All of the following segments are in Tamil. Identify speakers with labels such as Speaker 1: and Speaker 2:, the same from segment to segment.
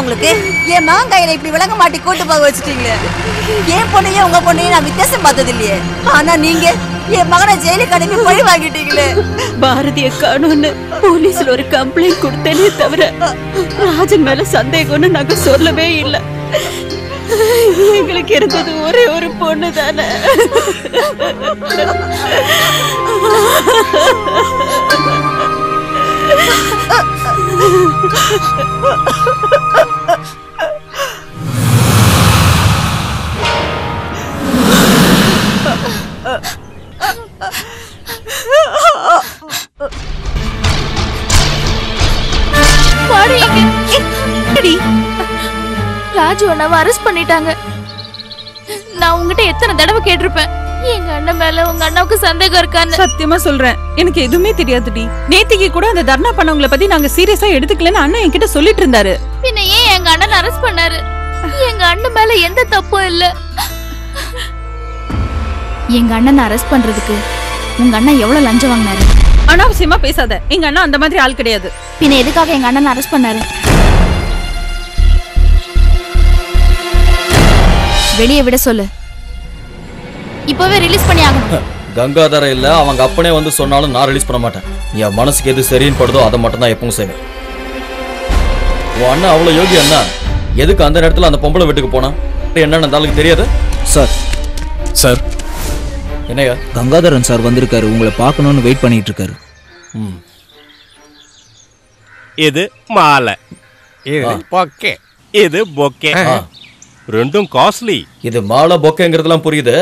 Speaker 1: உங்களுக்கு? என் மகன் கையில இப்படி விளங்க மாட்டி கூட்டு போக வச்சுட்டீங்களே. என் பொண்ணையும் உங்க பொண்ணையும் நான் வித்தியாசம் பார்த்தது இல்லையே. ஆனா நீங்க என் மகனை ஜெயிலுக்கு அனுப்பி பழி வாங்கிட்டீங்களே.
Speaker 2: பாரதிய காணும்னு போலீஸ்ல ஒரு கம்ப்ளைண்ட் கொடுத்தேனே தவிர ராஜன் மேல சந்தேகம்னு நாங்க சொல்லவே இல்லை. எங்களுக்கு இருந்தது ஒரே ஒரு பொண்ணு தானே.
Speaker 3: ராஜு அண்ணாவை அரெஸ்ட் பண்ணிட்டாங்க. நான் உங்ககிட்ட எத்தனை தடவை கேட்டிருப்பேன் எங்க அண்ணன் மேல உங்க அண்ணாவுக்கு சந்தேகம் இருக்கான்னு.
Speaker 2: சத்தியமா சொல்றேன், எனக்கு எதுவுமே தெரியாதுடி. நேத்திக்கு கூட அந்த தர்ணா பண்ணவங்கள பத்தி நாங்க சீரியஸா எடுத்துக்கலன்னு அண்ணன் என்கிட்ட சொல்லிட்டு இருந்தாரு.
Speaker 3: பின்ன ஏன் எங்க அண்ணன் அரெஸ்ட் பண்ணாரு? எங்க அண்ணன் மேல எந்த தப்பும் இல்ல. எங்க அண்ணன் அரெஸ்ட் பண்றதுக்கு உங்க அண்ணன் எவ்வளவு லஞ்சம் வாங்கினாரு?
Speaker 2: அனாவசியமா பேசாத. எங்க அண்ணா அந்த மாதிரி ஆள் கிடையாது.
Speaker 3: பின்ன எதுக்காக எங்க அண்ணன் அரெஸ்ட் பண்ணாரு? வெளியே விட சொல்லு. இப்பவே ரிலீஸ் பண்ணி ஆகணும்.
Speaker 4: கங்காதர இல்ல அவங்க அப்பனே வந்து சொன்னாலும் நான் ரிலீஸ் பண்ண மாட்டேன். என் மனசுக்கு எது சரின்னு படுதோ அதை மட்டும் தான் எப்பவும் செய்வேன். உன் அண்ணா அவ்வளவு யோகி அண்ணா எதுக்கு அந்த நேரத்துல அந்த பொம்பளை வீட்டுக்கு போனா? என்னன்னு அந்த ஆளுக்கு தெரியாது?
Speaker 5: சார் சார்
Speaker 4: என்னையா?
Speaker 5: கங்காதரன் சார் வந்திருக்காரு, உங்களை பார்க்கணும்னு வெயிட் பண்ணிட்டு இருக்காரு.
Speaker 6: இது மாலை, இது பொக்கே, இது பொக்கே. ரெண்டும் காஸ்ட்லி.
Speaker 4: இது மாலை பொக்கேங்கிறதுலாம் புரியுது,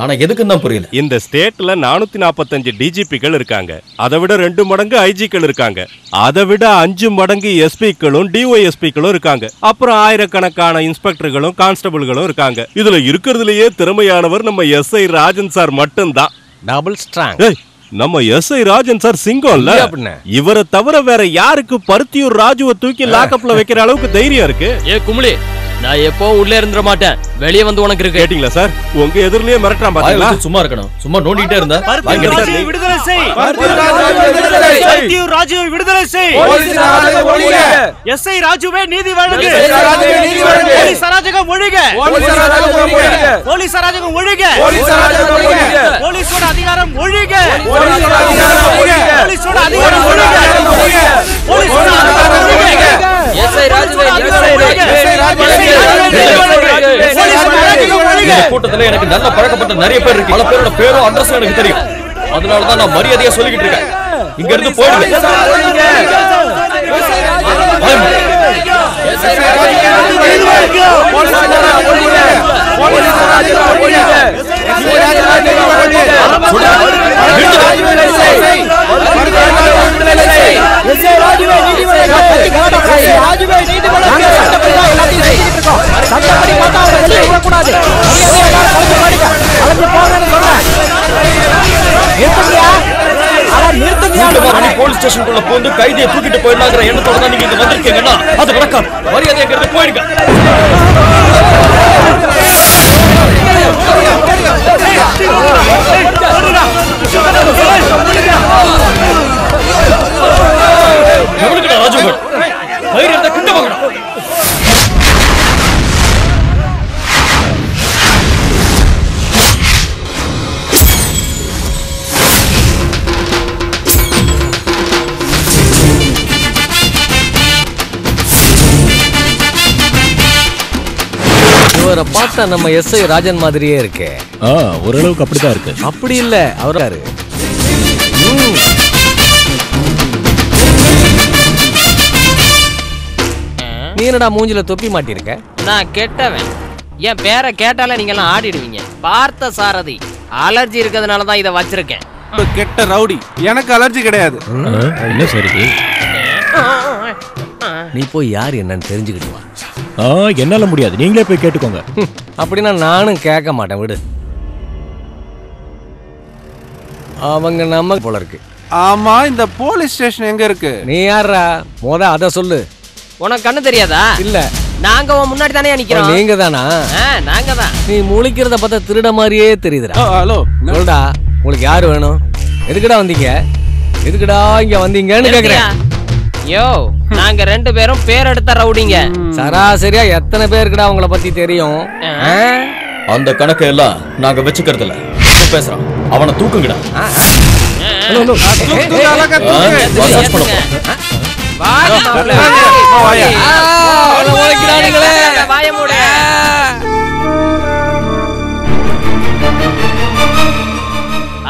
Speaker 4: ஆனா எதுக்குன்னு தான் புரியல.
Speaker 6: இந்த ஸ்டேட்ல 445 டிஜிபிகள் இருக்காங்க. அதை விட 2 மடங்கு ஐஜிக்கள் இருக்காங்க. அதை விட 5 மடங்கு எஸ்பிக்களும் டிஒய்எஸ்பிக்களும் இருக்காங்க. அப்புறம் ஆயிரக்கணக்கான இன்ஸ்பெக்டர்களும் கான்ஸ்டபிள்களும் இருக்காங்க. இதுல இருக்கிறதுலயே திறமையானவர் நம்ம எஸ்ஐ ராஜன் சார் மட்டும்தான்.
Speaker 7: Double strong.
Speaker 6: நம்ம எஸ்ஐ ராஜன் சார் சிங்கம்ல. இவரை தவிர வேற யாருக்கு பருத்தியூர் ராஜுவை தூக்கி லாக்அப்ல வைக்கிற அளவுக்கு தைரியம் இருக்கு?
Speaker 8: ஏ குமுளி, நான் எப்போ உள்ள இருந்துட மாட்டேன். வெளியே வந்து உனக்கு இருக்கு.
Speaker 6: கேட்டிங்களா சார்? உங்க எதிரிலேயே மிரட்டறான் பாத்தீங்களா?
Speaker 4: சும்மா இருக்கணும். சும்மா நோண்டிட்டே இருந்தா
Speaker 6: ராஜுவை விடுதலை செய். ராஜுவை விடுதலை செய். எஸ்ஐ ராஜுவே நீதி வழங்கு. போலீஸ் அராஜகம் ஒழிக. போலீஸ் அராஜகம் ஒழிக. போலீஸோட அதிகாரம் ஒழிக. போலீஸோட அதிகாரம் ஒழிக. போலீஸோட அதிகாரம் ஒழிக.
Speaker 8: எஸ்ஐ ராஜுவே
Speaker 4: கூட்டத்துல எனக்கு நல்ல பழக்கப்பட்ட நிறைய பேர் இருக்கு. பல பேரோட பேரும் அட்ரஸும் எனக்கு தெரியும். அதனாலதான் நான் மரியாதையா சொல்லிக்கிட்டு இருக்கேன். இங்க இருந்து போயிடுவேன். போலீஸ் ஸ்டேஷனுக்குள்ள போந்து கைதியை தூக்கிட்டு போயிடலாங்கிற எண்ணத்தோட தான் நீங்க இங்க வந்திருக்கீங்கன்னா அது நடக்காது. மரியாதைங்கிறது போயிடுங்க. ராஜுகர் தைரியத்தை கிட்ட வாங்கணும்.
Speaker 7: இவரை பார்த்தா நம்ம எஸ்ஐ ராஜன் மாதிரியே இருக்கு.
Speaker 5: ஓரளவுக்கு அப்படிதான் இருக்கு.
Speaker 7: அப்படி இல்ல, அவராரு. நீ என்னடா மூஞ்சில தொப்பி மாட்டிருக்க?
Speaker 8: நான் கெட்டவன். என் பேரை கேட்டாலே நீங்க எல்லாம் ஆடிடுவீங்க. பார்த்த சாரதி. அலர்ஜி இருக்கிறதுனால தான் இதை வச்சிருக்கேன்.
Speaker 9: கெட்ட ரவுடி. எனக்கு அலர்ஜி கிடையாது.
Speaker 5: என்ன சரி,
Speaker 7: நீ போய் யார் என்னன்னு தெரிஞ்சுக்கிட்டு வா.
Speaker 5: என்னால முடியாது, நீங்களே போய் கேட்டுக்கோங்க.
Speaker 7: அப்படின்னா நானும் கேட்க மாட்டேன், விடு. அவங்க நம்ம போல இருக்கு.
Speaker 9: ஆமா, இந்த போலீஸ் ஸ்டேஷன் எங்க இருக்கு?
Speaker 7: நீ யாரா? அத சொல்லு.
Speaker 8: உனக்கு கண்ணு தெரியாதா?
Speaker 7: இல்ல,
Speaker 8: நாங்க முன்னாடி தானே நிக்கிறோம்.
Speaker 7: நீங்க தானா?
Speaker 8: நாங்க தான்.
Speaker 7: நீ முழிக்கிறத பார்த்தா திருட மாதிரியே தெரியுதுடா.
Speaker 9: ஹலோ,
Speaker 7: சொல்டா, உங்களுக்கு யாரு வேணும்? எதுக்குடா வந்தீங்க? எதுக்குடா இங்க வந்தீங்கன்னு கேக்குறேன்.
Speaker 8: யோ நாங்க 2 பேரும் பேர் எடுத்த ரவுடிங்க.
Speaker 7: சராசரியா எத்தனை பேருக்குடா உங்களை பத்தி தெரியும்?
Speaker 4: அந்த கணக்கு எல்லாம் நாங்க வச்சுக்கிறது இல்ல. பேசுறான் அவனை தூக்குங்கடா.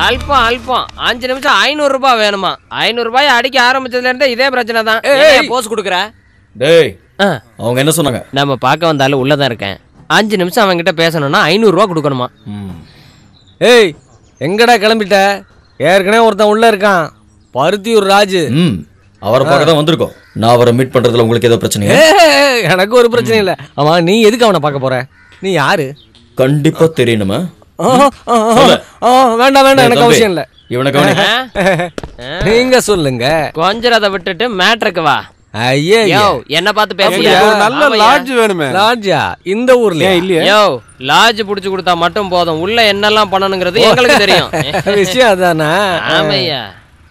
Speaker 8: அல்பம் அல்பம் 5 நிமிஷம் 500 ரூபாய் வேணுமா? 500 ரூபாய் அடிக்க ஆரம்பிச்சதுல இருந்து இதே பிரச்சனை தான். போஸ் கொடுக்குற?
Speaker 4: டேய் அவங்க என்ன சொன்னாங்க?
Speaker 8: நம்ம பார்க்க வந்தாலும் உள்ளதான் இருக்கேன். 5 நிமிஷம் அவங்க கிட்ட பேசணும்னா 500 ரூபாய் கொடுக்கணுமா?
Speaker 7: ஏய் எங்கடா கிளம்பிட்ட? ஏற்கனவே ஒருத்தன் உள்ள இருக்கான், பருத்தியூர் ராஜு.
Speaker 4: அவரை பார்க்க தான் வந்திருக்கோம். நான் அவரை மீட் பண்றதுல உங்களுக்கு ஏதோ பிரச்சனையா?
Speaker 7: எனக்கு ஒரு பிரச்சனை இல்ல. ஆமா நீ எதுக்கு அவனை பார்க்க போற? நீ யாரு?
Speaker 4: கண்டிப்பா தெரியணுமா?
Speaker 7: வேண்டாம் வேண்டாம், எனக்கு அவசியம் இல்ல.
Speaker 4: இவனுக்கு
Speaker 7: நீங்க சொல்லுங்க.
Speaker 8: கொஞ்சம் அதை விட்டுட்டு மேட்ருக்கு வா.
Speaker 7: ஐயோ
Speaker 8: என்ன பார்த்து பேசுறியா?
Speaker 9: நல்ல லாட்ஜ் வேணுமே.
Speaker 7: லாட்ஜா இந்த ஊர்லயா?
Speaker 9: இல்லையா?
Speaker 8: யோ லாட்ஜ் புடிச்சு கொடுத்தா மட்டும் போதும், உள்ள என்னெல்லாம் பண்ணணுங்கிறது எங்களுக்கு தெரியும்.
Speaker 7: விஷயம் அதானா?
Speaker 8: ஆமையா,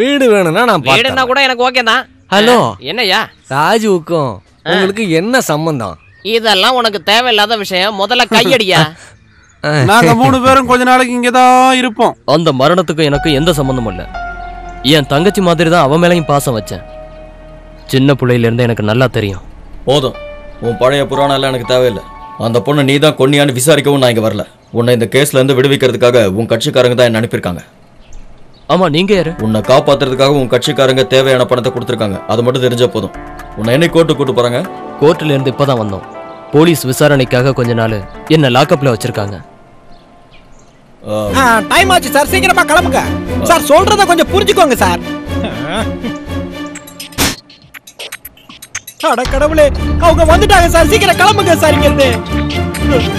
Speaker 7: வீடு வேணும்னா நான்
Speaker 8: வீடுனா கூட எனக்கு ஓகே தான்.
Speaker 7: ஹலோ
Speaker 8: என்னய்யா?
Speaker 7: ராஜுவுக்கும் உங்களுக்கு என்ன சம்பந்தம்?
Speaker 8: இதெல்லாம் உனக்கு தேவையில்லாத விஷயம். முதல்ல கையடியா.
Speaker 9: நாங்க 3 பேரும் கொஞ்ச நாளைக்கு இங்கதான் இருப்போம்.
Speaker 8: அந்த மரணத்துக்கும் எனக்கு எந்த சம்பந்தமும் இல்ல. என் தங்கச்சி மாதிரி தான் அவன் மேலையும் பாசம் வச்சேன். சின்ன பிள்ளையில இருந்து எனக்கு நல்லா தெரியும்.
Speaker 4: போதும், உன் பழைய புராணம் எல்லாம் எனக்கு தேவையில்லை. அந்த பொண்ணை நீ தான் கொன்னியான்னு விசாரிக்கவும் நான் இங்க வரல. உன்னை இந்த கேஸ்ல இருந்து விடுவிக்கிறதுக்காக உன் கட்சிக்காரங்க தான் என்ன அனுப்பியிருக்காங்க.
Speaker 8: ஆமா நீங்க யாரு?
Speaker 4: உன்னை காப்பாத்துறதுக்காக உன் கட்சிக்காரங்க தேவையான பணத்தை கொடுத்துருக்காங்க. அது மட்டும் தெரிஞ்சா போதும். உன்னை என்ன கோர்ட்டு கூட்டு போறாங்க?
Speaker 8: கோர்ட்ல இருந்து இப்பதான் வந்தோம். போலீஸ் விசாரணைக்காக கொஞ்ச நாள் என்ன லாக்அப்ல வச்சிருக்காங்க.
Speaker 10: டைம் ஆச்சு சார், சீக்கிரமா கிளம்புங்க சார். சொல்றத கொஞ்சம் புரிஞ்சுக்கோங்க சார். அட கடவுளே, அவங்க வந்துட்டாங்க சார், சீக்கிரம் கிளம்புங்க சார் இங்க இருந்து.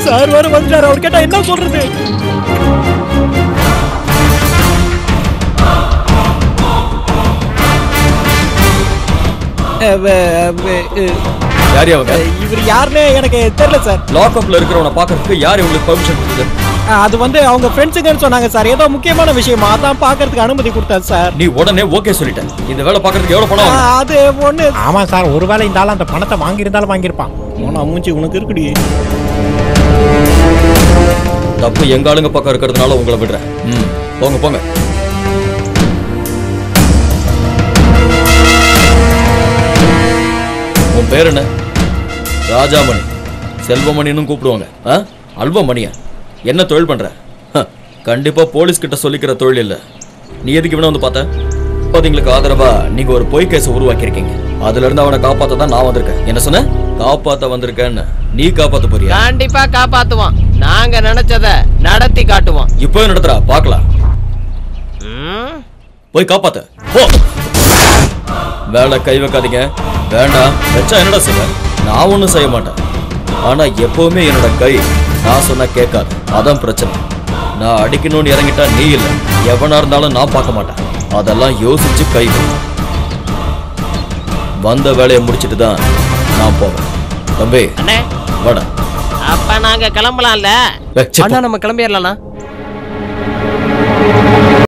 Speaker 10: சார் வர வந்துட்டாரு, அவர் கேட்டா என்ன சொல்றது? இவர் யாருன்னு எனக்கு தெரியல சார்.
Speaker 4: லாக்அப்ல இருக்கிறவனை பார்க்கிறதுக்கு யார் உங்களுக்கு பெர்மிஷன் கொடுத்தது?
Speaker 10: அது வந்து அவங்க ஃப்ரெண்ட்ஸுங்கன்னு சொன்னாங்க சார். ஏதோ முக்கியமான விஷயமா அதான் பார்க்கிறதுக்கு அனுமதி கொடுத்தாரு சார்.
Speaker 4: நீ உடனே ஓகே சொல்லிட்ட. இந்த வேலை பார்க்கிறதுக்கு எவ்வளவு பணம்?
Speaker 10: அது ஒண்ணு. ஆமா சார், ஒருவேளை இந்த ஆள் அந்த பணத்தை வாங்கி இருந்தாலும் வாங்கியிருப்பான். போனா மூஞ்சி உனக்கு இருக்குடி.
Speaker 4: தப்பு எங்க ஆளுங்க பக்கம் இருக்கிறதுனால உங்களை விடுறேன். போங்க போங்க. உன் பேர் என்ன? ராஜாமணி, செல்வமணின்னு கூப்பிடுவாங்க. அல்வமணியா? என்ன தொழில் பண்ற? கண்டிப்பா போலீஸ் கிட்ட சொல்லிக்கிற தொழில் இல்ல. நீ எதுக்கு இவனை வந்து பார்த்த? எங்களுக்கு ஆதரவா நீங்க ஒரு பொய் கேஸ் உருவாக்கி இருக்கீங்க. அதுல இருந்து அவனை காப்பாத்த தான் நான் வந்திருக்கேன். என்ன சொன்ன? காப்பாத்த வந்திருக்கேன்னு. நீ காப்பாத்த போறியா?
Speaker 8: கண்டிப்பா காப்பாத்துவான். நாங்க நினைச்சத நடத்தி காட்டுவோம்.
Speaker 4: இப்போ நடத்துறா பாக்கலாம். போய் காப்பாத்த போ. வேலை கை வைக்காதீங்க. வேண்டாம் வச்சா என்னடா செய்ய? நான் ஒன்றும் செய்ய மாட்டேன். ஆனா எப்பவுமே என்னோட கை நான் சொன்னா கேட்காது. அதான் பிரச்சனை. நான் அடிக்கணும்னு இறங்கிட்டா நீ இல்லை, எவனா இருந்தாலும் நான் பார்க்க மாட்டேன். அதெல்லாம் யோசிச்சு கை வந்த வேலையை முடிச்சிட்டு தான் நான் போவேன். தம்பி வாடா.
Speaker 8: அப்ப நாங்க கிளம்பலாம்ல? நம்ம கிளம்பிடலாம்.